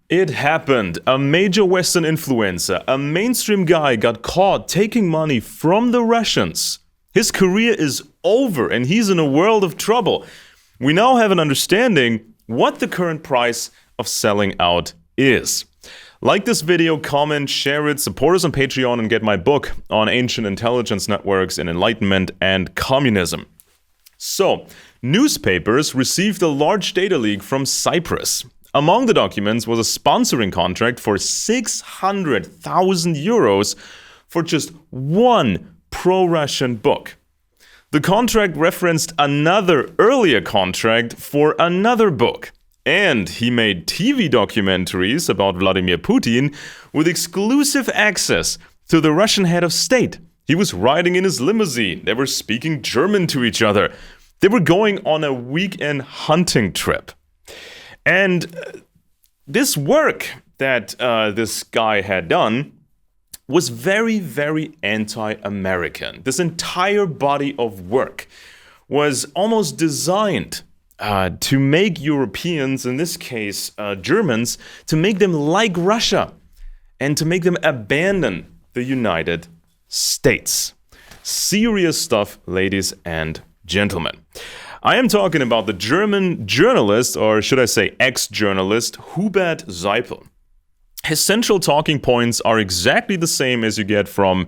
It happened. A major Western influencer, a mainstream guy, got caught taking money from the Russians. His career is over and he's in a world of trouble. We now have an understanding what the current price of selling out is. Like this video, comment, share it, support us on Patreon, and get my book on ancient intelligence networks in Enlightenment and Communism. So, newspapers received a large data leak from Cyprus. Among the documents was a sponsoring contract for 600,000 euros for just one pro-Russian book. The contract referenced another earlier contract for another book. And he made TV documentaries about Vladimir Putin with exclusive access to the Russian head of state. He was riding in his limousine. They were speaking German to each other. They were going on a weekend hunting trip. And this work that this guy had done was very, very anti-American. This entire body of work was almost designed to make Europeans, in this case Germans, to make them like Russia and to make them abandon the United States. Serious stuff, ladies and gentlemen. I am talking about the German journalist, or should I say ex-journalist, Hubert Seipel. His central talking points are exactly the same as you get from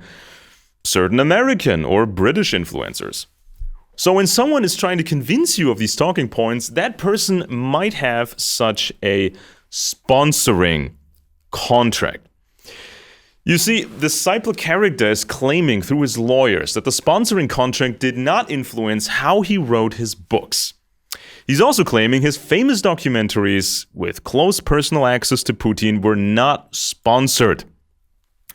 certain American or British influencers. So when someone is trying to convince you of these talking points, that person might have such a sponsoring contract. You see, the Seipel character is claiming through his lawyers that the sponsoring contract did not influence how he wrote his books. He's also claiming his famous documentaries with close personal access to Putin were not sponsored.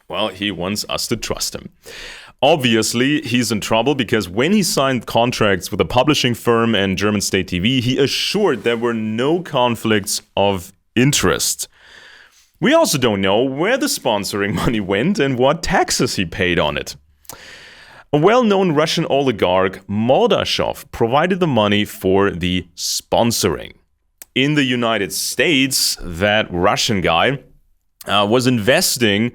Well, he wants us to trust him. Obviously, he's in trouble because when he signed contracts with a publishing firm and German state TV, he assured there were no conflicts of interest. We also don't know where the sponsoring money went and what taxes he paid on it. A well-known Russian oligarch, Mordashov, provided the money for the sponsoring. In the United States, that Russian guy was investing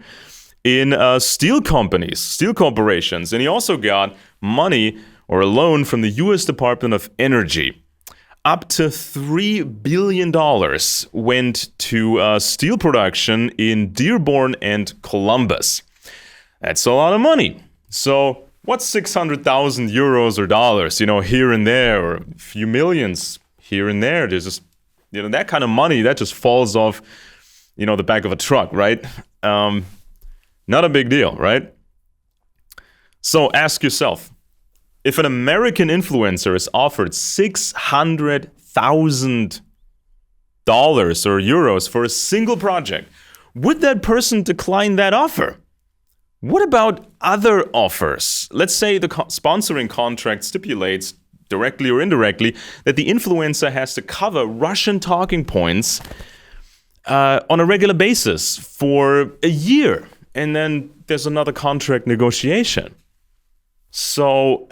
in steel companies, steel corporations, and he also got money or a loan from the US Department of Energy. Up to $3 billion went to steel production in Dearborn and Columbus. That's a lot of money. So what's 600,000 euros or dollars, here and there, or a few millions here and there? There's just, that kind of money that just falls off, the back of a truck, right? Not a big deal, right? So ask yourself, if an American influencer is offered $600,000 or euros for a single project, would that person decline that offer? What about other offers? Let's say the sponsoring contract stipulates, directly or indirectly, that the influencer has to cover Russian talking points on a regular basis for a year. And then there's another contract negotiation. So,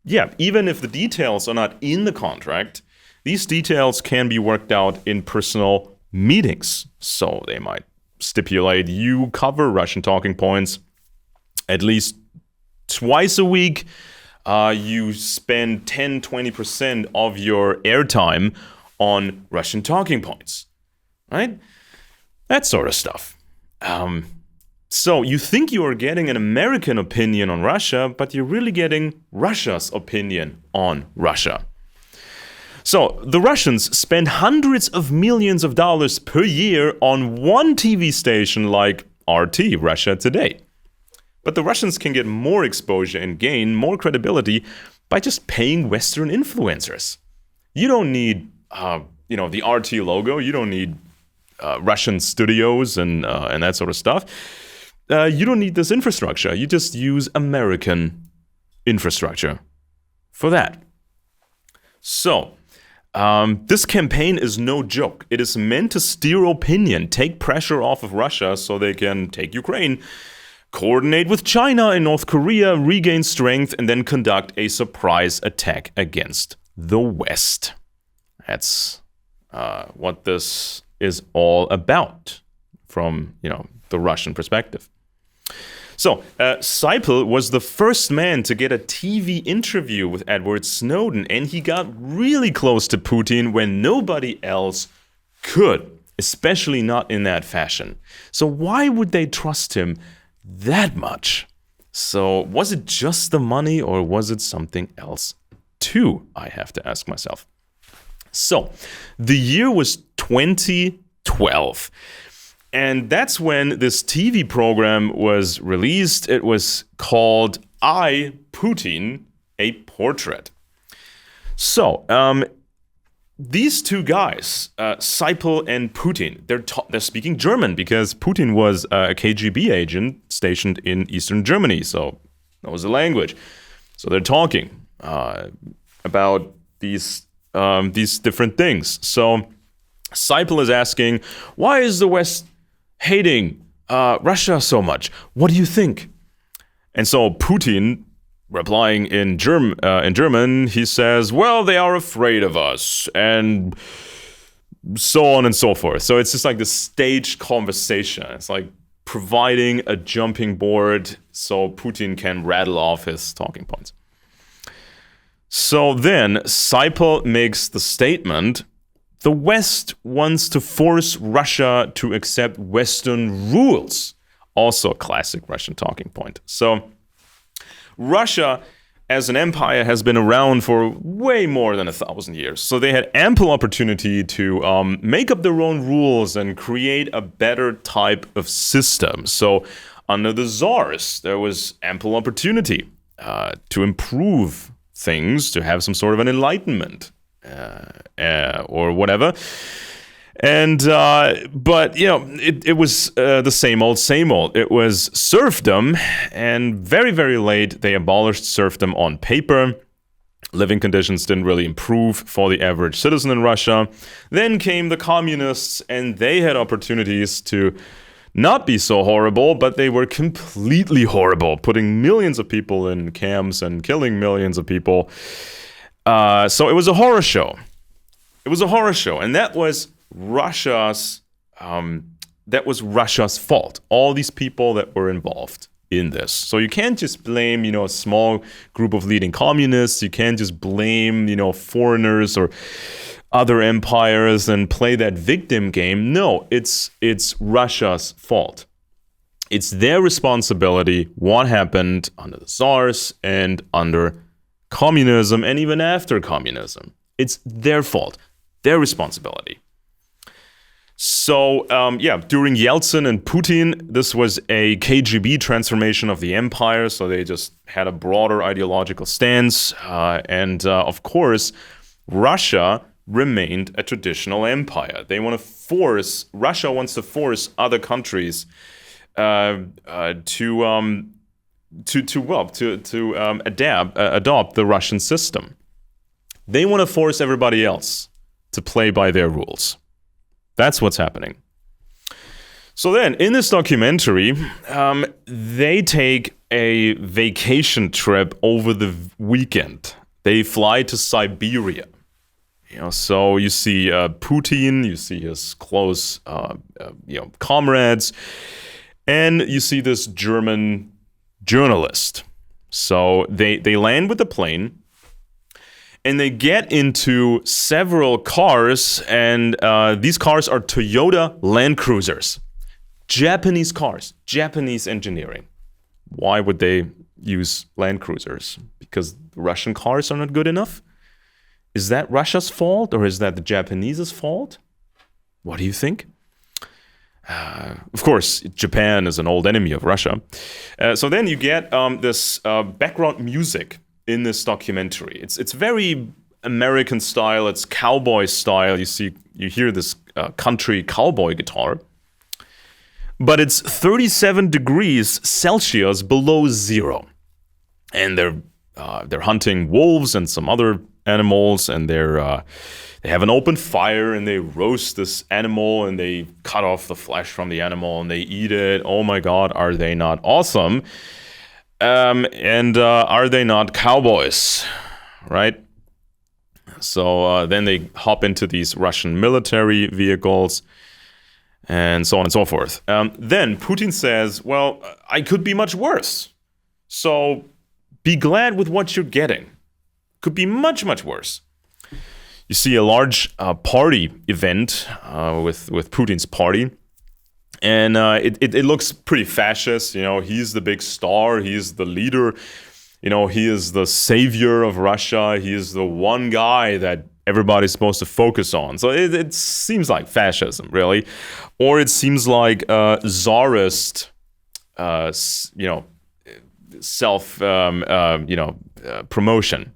even if the details are not in the contract, these details can be worked out in personal meetings. So they might stipulate you cover Russian talking points at least twice a week. You spend 10-20% of your airtime on Russian talking points, right? That sort of stuff. So you think you are getting an American opinion on Russia, but you're really getting Russia's opinion on Russia. So the Russians spend hundreds of millions of dollars per year on one TV station like RT, Russia Today. But the Russians can get more exposure and gain more credibility by just paying Western influencers. You don't need, the RT logo. You don't need Russian studios and that sort of stuff. You don't need this infrastructure. You just use American infrastructure for that. So, this campaign is no joke. It is meant to steer opinion, take pressure off of Russia so they can take Ukraine, coordinate with China and North Korea, regain strength, and then conduct a surprise attack against the West. That's what this is all about from, the Russian perspective. So, Seipel was the first man to get a TV interview with Edward Snowden, and he got really close to Putin when nobody else could, especially not in that fashion. So why would they trust him that much? So was it just the money, or was it something else too, I have to ask myself. So the year was 2012. And that's when this TV program was released. It was called I, Putin, a Portrait. So, these two guys, Seipel and Putin, they're speaking German because Putin was a KGB agent stationed in Eastern Germany, so that was the language. So they're talking about these different things. So Seipel is asking, why is the West hating Russia so much? What do you think? And so Putin, replying in German, he says, well, they are afraid of us, and so on and so forth. So it's just like this staged conversation. It's like providing a jumping board so Putin can rattle off his talking points. So then Seipel makes the statement, the West wants to force Russia to accept Western rules. Also a classic Russian talking point. So Russia as an empire has been around for way more than 1,000 years. So they had ample opportunity to make up their own rules and create a better type of system. So under the Tsars, there was ample opportunity to improve things, to have some sort of an enlightenment. Or whatever, and but it was the same old. It was serfdom, and very, very late they abolished serfdom on paper. Living conditions didn't really improve for the average citizen in Russia. Then came the communists, and they had opportunities to not be so horrible, but they were completely horrible, putting millions of people in camps and killing millions of people. So it was a horror show. And that was Russia's fault. All these people that were involved in this. So you can't just blame, a small group of leading communists. You can't just blame, foreigners or other empires and play that victim game. No, it's Russia's fault. It's their responsibility what happened under the Tsars and under communism, and even after communism. It's their fault, their responsibility. So, during Yeltsin and Putin, this was a KGB transformation of the empire, so they just had a broader ideological stance, and of course, Russia remained a traditional empire. Russia wants to force other countries to adopt the Russian system. They want to force everybody else to play by their rules. That's what's happening. So then, in this documentary, they take a vacation trip over the weekend. They fly to Siberia. So you see Putin, you see his close, comrades, and you see this German journalist. So they land with the plane, and they get into several cars, and these cars are Toyota Land Cruisers. Japanese cars, Japanese engineering. Why would they use Land Cruisers? Because Russian cars are not good enough? Is that Russia's fault, or is that the Japanese's fault? What do you think? Of course, Japan is an old enemy of Russia. So then you get this background music in this documentary. It's very American style. It's cowboy style. You hear this country cowboy guitar, but it's 37 degrees Celsius below zero, and they're hunting wolves and some other animals, and they have an open fire, and they roast this animal, and they cut off the flesh from the animal, and they eat it. Oh my God, are they not awesome? And are they not cowboys, right? So then they hop into these Russian military vehicles and so on and so forth. Then Putin says, well, I could be much worse. So be glad with what you're getting. Could be much, much worse. You see a large party event with Putin's party. And it looks pretty fascist. He's the big star. He's the leader. He is the savior of Russia. He is the one guy that everybody's supposed to focus on. So it seems like fascism, really. Or it seems like czarist, self, promotion.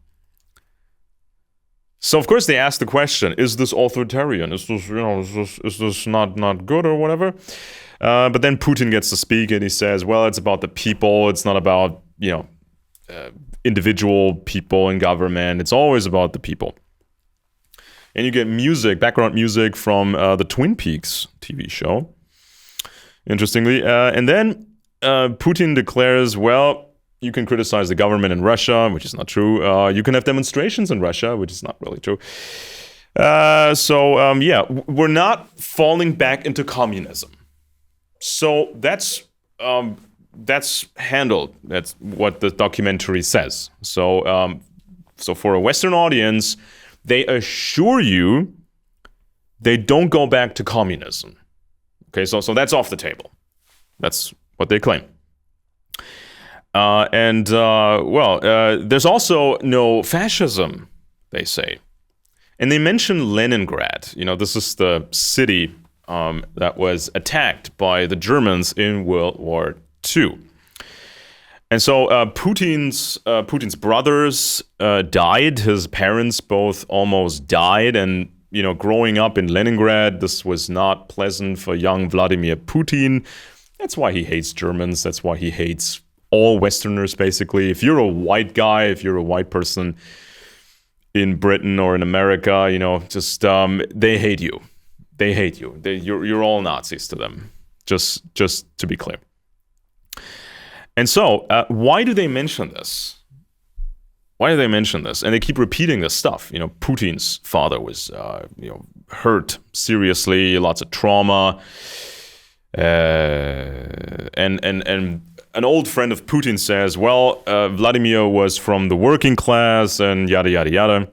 So of course they ask the question: is this authoritarian? Is this not good or whatever? But then Putin gets to speak and he says, well, it's about the people. It's not about individual people in government. It's always about the people. And you get background music from the Twin Peaks TV show, interestingly. And then Putin declares, well, you can criticize the government in Russia, which is not true. You can have demonstrations in Russia, which is not really true. We're not falling back into communism. So that's handled. That's what the documentary says. So for a Western audience, they assure you they don't go back to communism. Okay, so that's off the table. That's what they claim. There's also no fascism, they say. And they mention Leningrad. This is the city that was attacked by the Germans in World War II. And so Putin's brothers died. His parents both almost died. And, growing up in Leningrad, this was not pleasant for young Vladimir Putin. That's why he hates Germans. That's why he hates all Westerners, basically. If you're a white guy, if you're a white person in Britain or in America, they hate you. They hate you. You're all Nazis to them, just to be clear. And so, why do they mention this? Why do they mention this? And they keep repeating this stuff. Putin's father was, hurt seriously, lots of trauma. And an old friend of Putin says, well, Vladimir was from the working class and yada, yada, yada.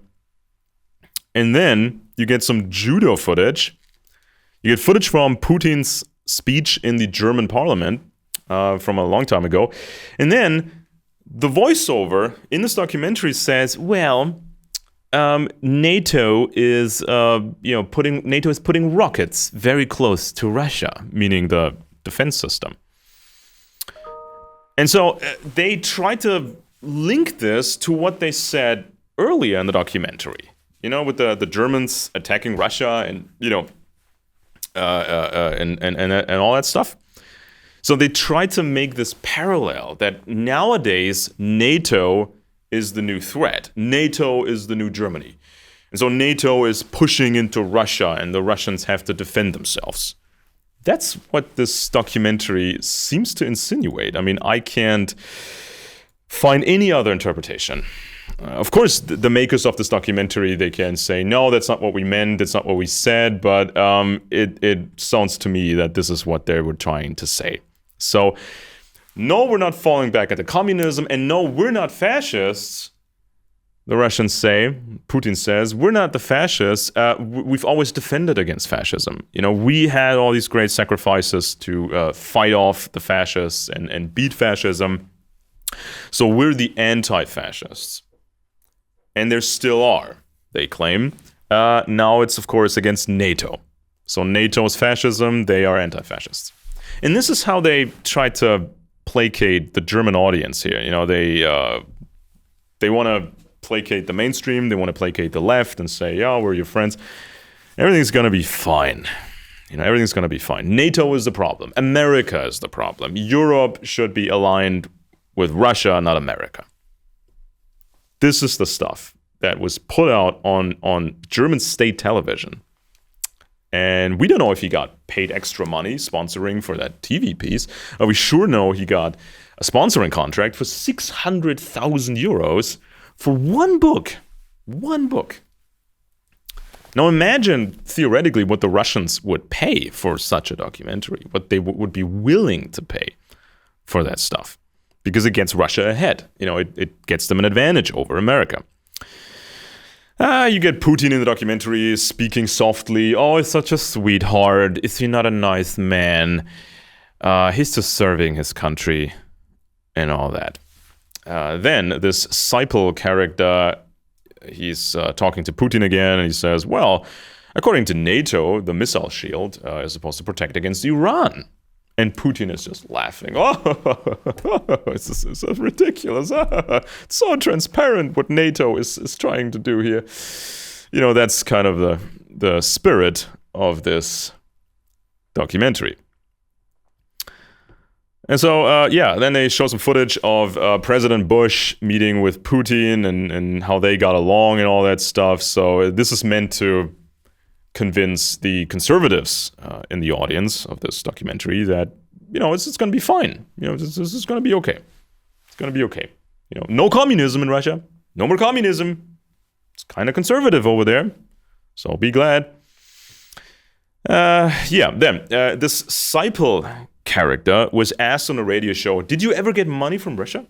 And then you get some judo footage. You get footage from Putin's speech in the German parliament from a long time ago. And then the voiceover in this documentary says, well, NATO is putting rockets very close to Russia, meaning the defense system. And so they try to link this to what they said earlier in the documentary, with the Germans attacking Russia and and all that stuff. So they try to make this parallel that nowadays NATO is the new threat. NATO is the new Germany. And so NATO is pushing into Russia and the Russians have to defend themselves. That's what this documentary seems to insinuate. I mean, I can't find any other interpretation. Of course, the makers of this documentary, they can say, no, that's not what we meant, that's not what we said, but it sounds to me that this is what they were trying to say. So, no, we're not falling back into communism, and no, we're not fascists. The Russians say, Putin says, we're not the fascists. We've always defended against fascism. We had all these great sacrifices to fight off the fascists and beat fascism. So we're the anti-fascists. And there still are, they claim. Now it's, of course, against NATO. So NATO is fascism, they are anti-fascists. And this is how they try to placate the German audience here. They want to placate the mainstream, they want to placate the left and say, yeah, we're your friends. Everything's going to be fine. Everything's going to be fine. NATO is the problem. America is the problem. Europe should be aligned with Russia, not America. This is the stuff that was put out on German state television. And we don't know if he got paid extra money sponsoring for that TV piece. We sure know he got a sponsoring contract for 600,000 euros for one book. One book. Now imagine, theoretically, what the Russians would pay for such a documentary, what they would be willing to pay for that stuff, because it gets Russia ahead. It gets them an advantage over America. You get Putin in the documentary speaking softly. Oh, he's such a sweetheart. Is he not a nice man? He's just serving his country and all that. Then this Seipel character, he's talking to Putin again, and he says, well, according to NATO, the missile shield is supposed to protect against Iran. And Putin is just laughing. Oh, it's ridiculous. It's so transparent what NATO is trying to do here. That's kind of the spirit of this documentary. And so, then they show some footage of President Bush meeting with Putin and how they got along and all that stuff. So this is meant to convince the conservatives in the audience of this documentary that, it's going to be fine. This is going to be okay. It's going to be okay. No communism in Russia. No more communism. It's kind of conservative over there. So be glad. Then this Seipel character was asked on a radio show, did you ever get money from Russia?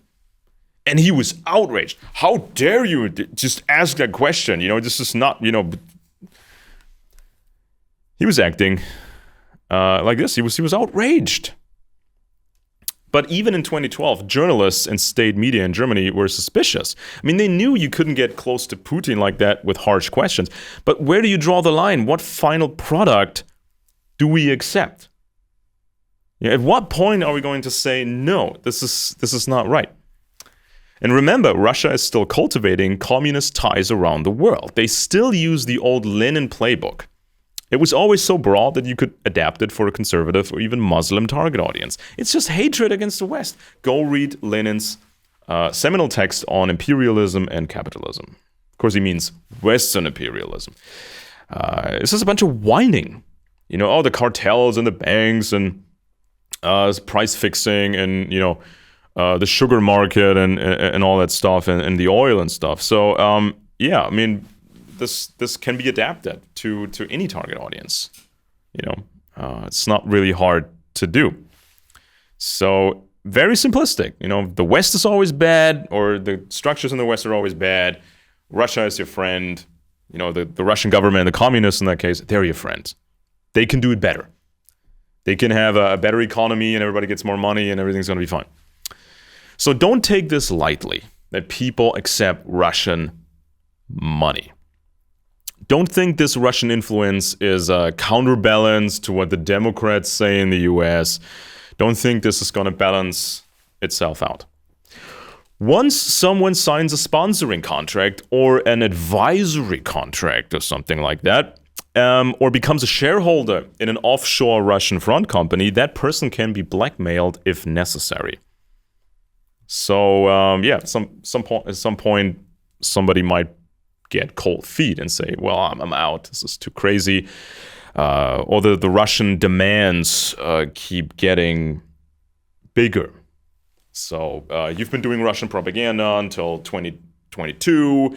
And he was outraged. How dare you just ask that question? This is not, He was acting like this. He was outraged. But even in 2012, journalists and state media in Germany were suspicious. I mean, they knew you couldn't get close to Putin like that with harsh questions. But where do you draw the line? What final product do we accept? At what point are we going to say, no, this is not right? And remember, Russia is still cultivating communist ties around the world. They still use the old Lenin playbook. It was always so broad that you could adapt it for a conservative or even Muslim target audience. It's just hatred against the West. Go read Lenin's seminal text on imperialism and capitalism. Of course, he means Western imperialism. It's just a bunch of whining. The cartels and the banks and price fixing and, the sugar market and all that stuff and the oil and stuff. So, this can be adapted to any target audience. It's not really hard to do. So very simplistic. The West is always bad, or the structures in the West are always bad. Russia is your friend. The Russian government, the communists in that case, they're your friend. They can do it better. They can have a better economy and everybody gets more money and everything's going to be fine. So don't take this lightly, that people accept Russian money. Don't think this Russian influence is a counterbalance to what the Democrats say in the US. Don't think this is going to balance itself out. Once someone signs a sponsoring contract or an advisory contract or something like that, or becomes a shareholder in an offshore Russian front company, that person can be blackmailed if necessary. So, at some point, somebody might get cold feet and say, well, I'm out. This is too crazy. Or the Russian demands keep getting bigger. So you've been doing Russian propaganda until 2022,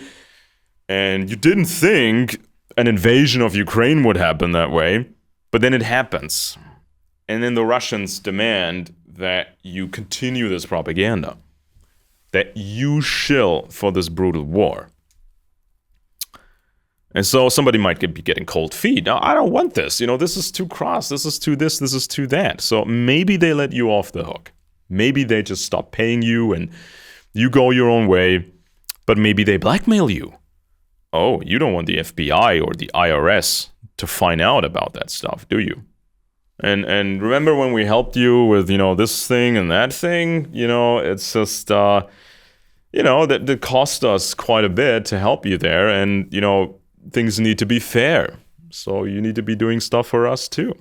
and you didn't think an invasion of Ukraine would happen that way, but then it happens. And then the Russians demand that you continue this propaganda, that you shill for this brutal war. And so somebody might be getting cold feet. Now, I don't want this. This is too cross. This is too this. This is too that. So maybe they let you off the hook. Maybe they just stop paying you and you go your own way. But maybe they blackmail you. Oh, you don't want the FBI or the IRS to find out about that stuff, do you? And remember when we helped you with, this thing and that thing? It's just, that cost us quite a bit to help you there. And, things need to be fair. So you need to be doing stuff for us too.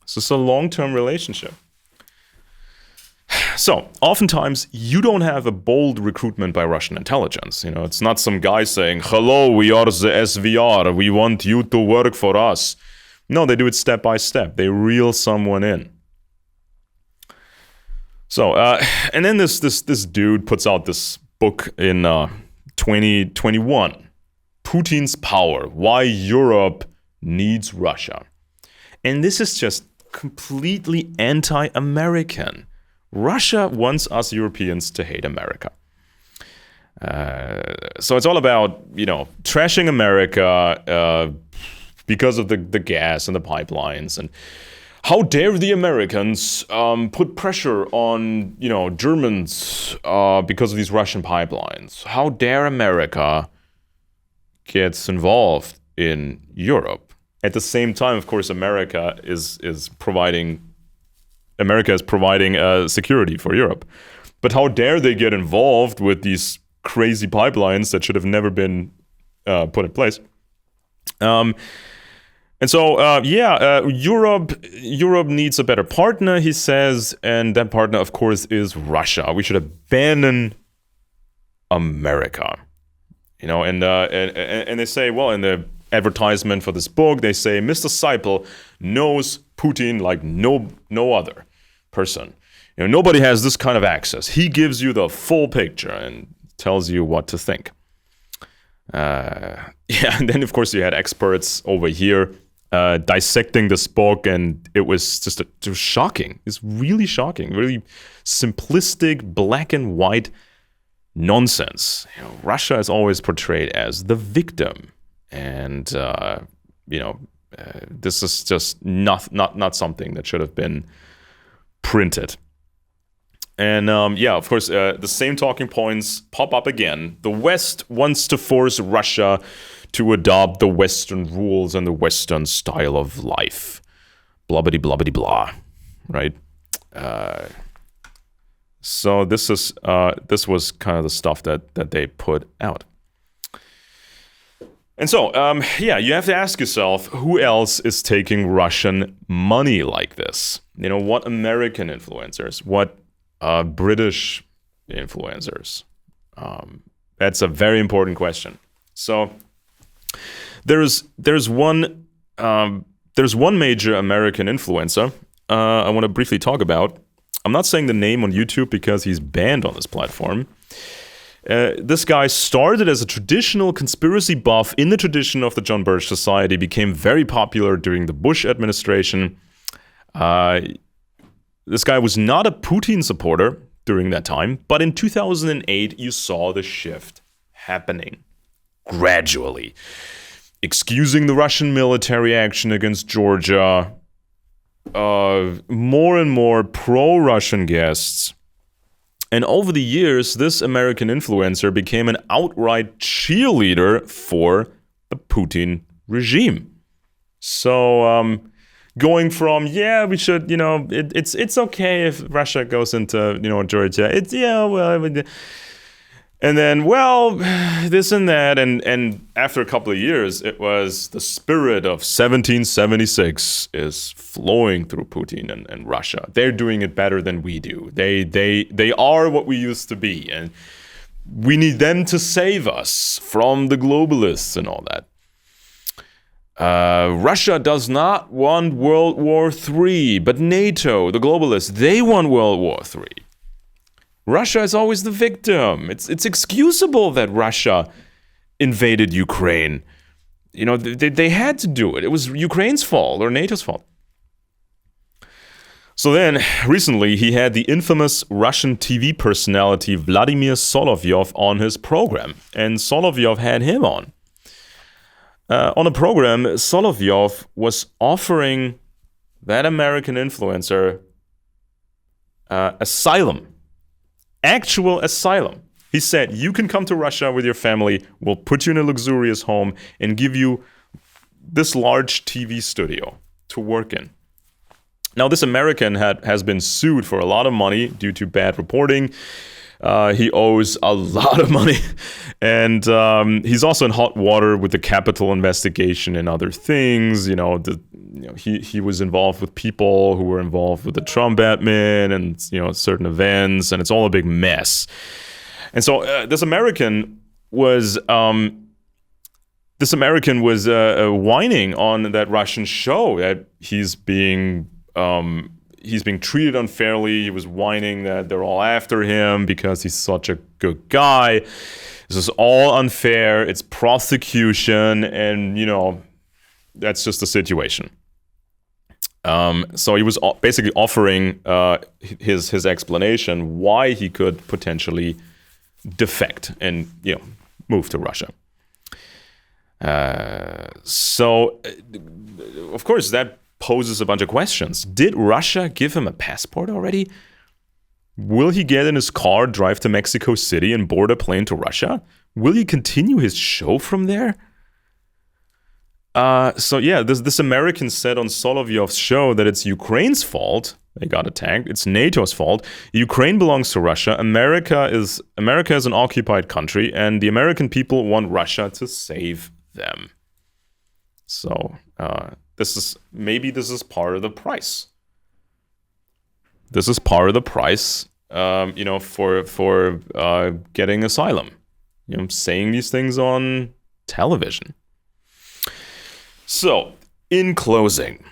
So it's a long-term relationship. So oftentimes you don't have a bold recruitment by Russian intelligence. It's not some guy saying, hello, we are the SVR. We want you to work for us. No, they do it step by step. They reel someone in. So, and then this dude puts out this book in 2021. Putin's power, why Europe needs Russia. And this is just completely anti-American. Russia wants us Europeans to hate America. So it's all about, trashing America because of the gas and the pipelines. And how dare the Americans put pressure on, Germans because of these Russian pipelines? How dare America gets involved in Europe? At the same time, of course, America is providing security for Europe. But how dare they get involved with these crazy pipelines that should have never been put in place? Europe needs a better partner, he says, and that partner, of course, is Russia. We should abandon America. And they say, well, in the advertisement for this book, they say Mr. Seipel knows Putin like no other person. Nobody has this kind of access. He gives you the full picture and tells you what to think. And then of course you had experts over here dissecting this book, and it was just shocking. It's really shocking, really simplistic, black and white nonsense. Russia is always portrayed as the victim, and this is just not something that should have been printed. And of course, the same talking points pop up again. The West wants to force Russia to adopt the Western rules and the Western style of life. Blah-bitty, blah-bitty, blah. Right? So this was kind of the stuff that they put out. And so, you have to ask yourself, who else is taking Russian money like this? What American influencers? What British influencers? That's a very important question. So there's one major American influencer I want to briefly talk about. I'm not saying the name on YouTube because he's banned on this platform. This guy started as a traditional conspiracy buff in the tradition of the John Birch Society, became very popular during the Bush administration. This guy was not a Putin supporter during that time, but in 2008, you saw the shift happening gradually. Excusing the Russian military action against Georgia, more and more pro-Russian guests. And over the years, this American influencer became an outright cheerleader for the Putin regime. So, going from, we should, it's okay if Russia goes into, Georgia. And then, this and that. And after a couple of years, it was the spirit of 1776 is flowing through Putin and Russia. They're doing it better than we do. They are what we used to be. And we need them to save us from the globalists and all that. Russia does not want World War III, but NATO, the globalists, they want World War III. Russia is always the victim. It's excusable that Russia invaded Ukraine. They had to do it. It was Ukraine's fault or NATO's fault. So then, recently, he had the infamous Russian TV personality Vladimir Solovyov on his program, and Solovyov had him on. On a program, Solovyov was offering that American influencer asylum. Actual asylum. He said, you can come to Russia with your family, we'll put you in a luxurious home and give you this large TV studio to work in. Now, this American has been sued for a lot of money due to bad reporting. He owes a lot of money. And he's also in hot water with the Capitol investigation and other things. He was involved with people who were involved with the Trump admin and, certain events. And it's all a big mess. And so this American was whining on that Russian show that he's being treated unfairly. He was whining that they're all after him because he's such a good guy. This is all unfair. It's prosecution, and that's just the situation. So he was basically offering his explanation why he could potentially defect and move to Russia. So, of course, that poses a bunch of questions. Did Russia give him a passport already? Will he get in his car, drive to Mexico City, and board a plane to Russia? Will he continue his show from there? This American said on Solovyov's show that it's Ukraine's fault. They got attacked. It's NATO's fault. Ukraine belongs to Russia. America is an occupied country, and the American people want Russia to save them. So this is part of the price. This is part of the price, for getting asylum. Saying these things on television. So, in closing,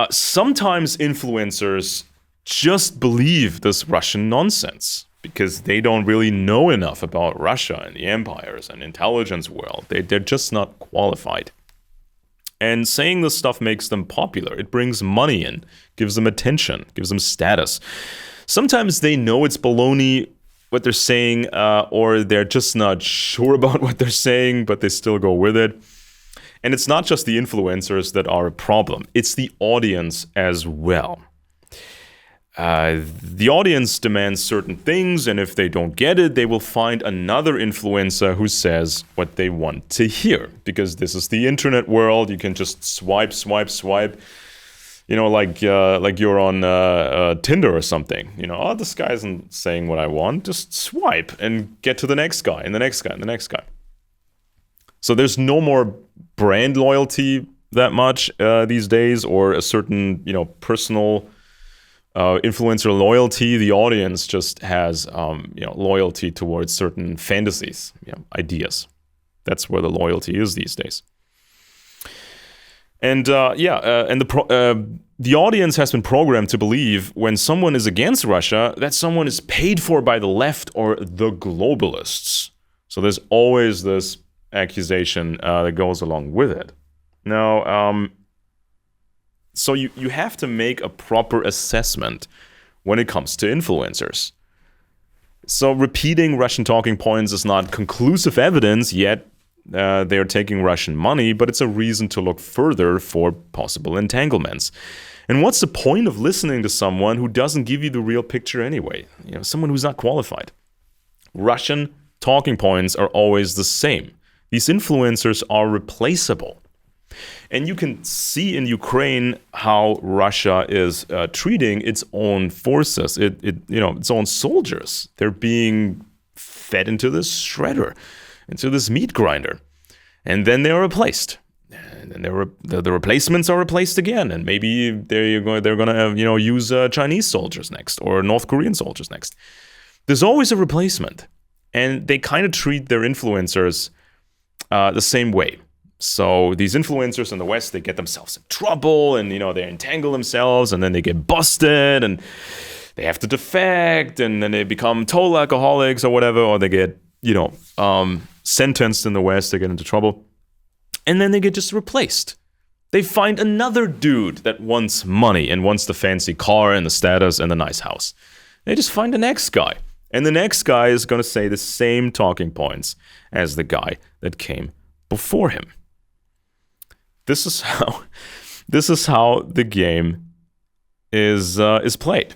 sometimes influencers just believe this Russian nonsense because they don't really know enough about Russia and the empires and intelligence world. They're just not qualified. And saying this stuff makes them popular. It brings money in, gives them attention, gives them status. Sometimes they know it's baloney what they're saying, or they're just not sure about what they're saying, but they still go with it. And it's not just the influencers that are a problem. It's the audience as well. The audience demands certain things, and if they don't get it, they will find another influencer who says what they want to hear. Because this is the internet world. You can just swipe. Like you're on Tinder or something. This guy isn't saying what I want. Just swipe and get to the next guy, and the next guy, and the next guy. So there's no more brand loyalty that much these days, or a certain, personal influencer loyalty. The audience just has, loyalty towards certain fantasies, ideas. That's where the loyalty is these days. And the audience has been programmed to believe when someone is against Russia, that someone is paid for by the left or the globalists. So there's always this accusation that goes along with it. Now, so you have to make a proper assessment when it comes to influencers. So repeating Russian talking points is not conclusive evidence yet. They are taking Russian money, but it's a reason to look further for possible entanglements. And what's the point of listening to someone who doesn't give you the real picture anyway? Someone who's not qualified. Russian talking points are always the same. These influencers are replaceable. And you can see in Ukraine how Russia is treating its own forces, its own soldiers. They're being fed into this shredder, into this meat grinder. And then they are replaced. And then the replacements are replaced again. And maybe they're going to use Chinese soldiers next, or North Korean soldiers next. There's always a replacement. And they kind of treat their influencers the same way. So these influencers in the West, they get themselves in trouble, and they entangle themselves, and then they get busted, and they have to defect, and then they become total alcoholics or whatever, or they get sentenced in the West, they get into trouble, and then they get just replaced. They find another dude that wants money and wants the fancy car and the status and the nice house. They just find the next guy, and the next guy is going to say the same talking points as the guy that came before him. This is how the game is played.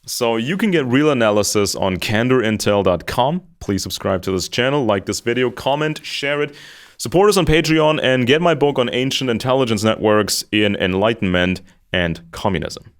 So you can get real analysis on candorintel.com. Please subscribe to this channel, like this video, comment, share it. Support us on Patreon, and get my book on ancient intelligence networks in enlightenment and communism.